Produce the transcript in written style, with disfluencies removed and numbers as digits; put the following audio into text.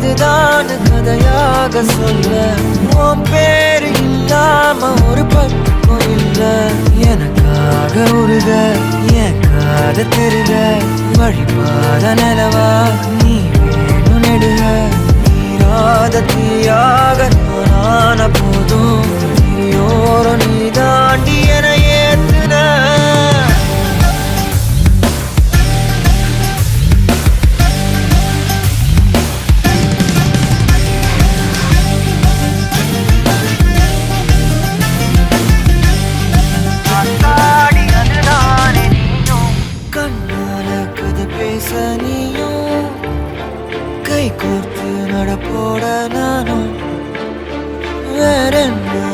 இதுதான் கதையாக சொல்ல உன் பேரு இல்லாம ஒரு பக்கம் இல்ல எனக்காக உருக என் காத தெருக வழிபாத நிலவா நீ வேணும் நெடுக நீராத தீயாக நானான போதும் நீயோரம் நீ தாண்டி என ஏத்துன நீயும் கை கோர்த்து நடப்போட நானும் வேற என்ன